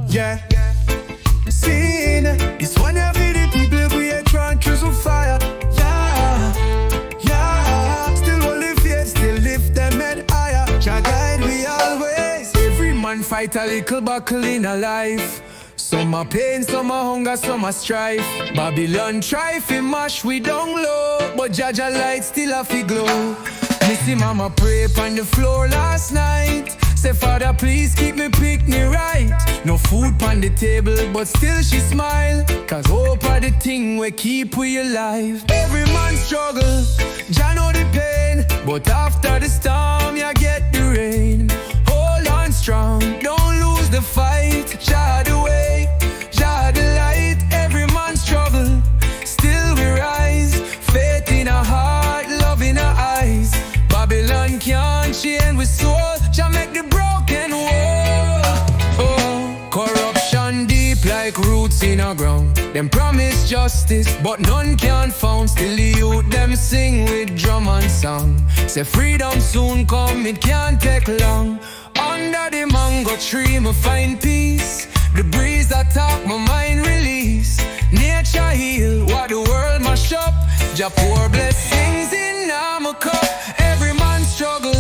Yeah. Seen this one of the people we are trying to fire. Yeah. Still hold the faith, still lift them head higher. Jah guide we always. Every man fight a little buckle in a life. Some are pain, some are hunger, some are strife. Babylon try fi mash we down low, but Jah light still a fi glow. Missy mama pray on the floor last night. Say Father please keep me picnic right. No food on the table but still she smile. Cause hope are the thing we keep we alive. Every man struggle, Jah know the pain. But after the storm you get the rain. Hold on strong, don't lose the fight. Jah the way, Jah the light. Every man struggle, still we rise. Faith in our heart, love in our eyes. Babylon can't chain with soul. Jah make the broken whole. Oh, corruption deep like roots in our ground. Them promise justice, but none can found. Still the youth them sing with drum and song. Say freedom soon come, it can't take long. Under the mango tree me find peace. The breeze attack, my mind release. Nature heal, what the world mash up. Jah pour blessings in my cup. Every man struggle,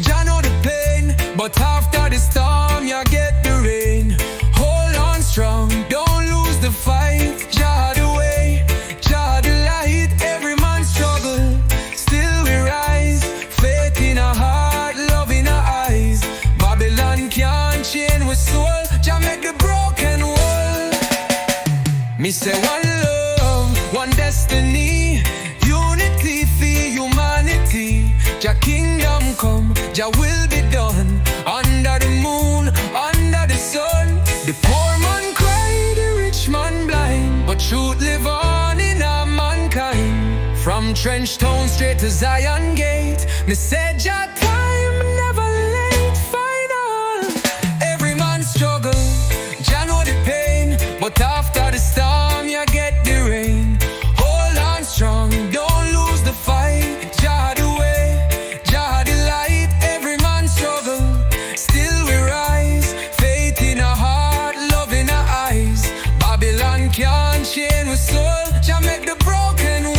Jah know the pain. But after the storm, you get the rain. Hold on strong, don't lose the fight. Jah the way, Jah the light. Every man struggle, still we rise. Faith in our heart, love in our eyes. Babylon can't chain with soul. Jah make the broken whole. Me say one love, one destiny. Unity for humanity. Jah kingdom come, Jah will be done. Under the moon, under the sun. The poor man cry, the rich man blind. But truth live on in our mankind. From Trench Town straight to Zion Gate. Me say Jah time never late. Final. Every man struggle, Jah know the pain. But after the storm you get the rain. Hold on strong, don't lose the fight. Jah the way, Jah the light. Every man struggle, still we rise. Faith in our heart, love in our eyes. Babylon can't chain with soul. Jah make the broken world.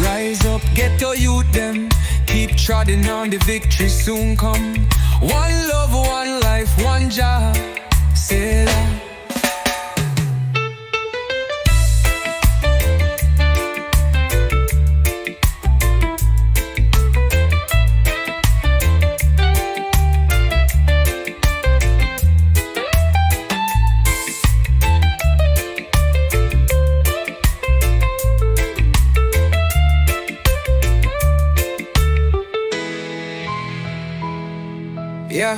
Rise up, get your youth them. Keep trotting on, the victory soon come. One love, one life, one Jah. Say that. Yeah.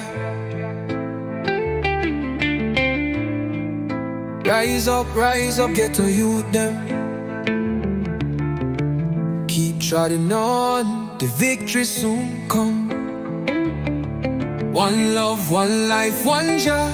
Rise up, get to youth them. Keep trotting on, the victory soon come. One love, one life, one Jah.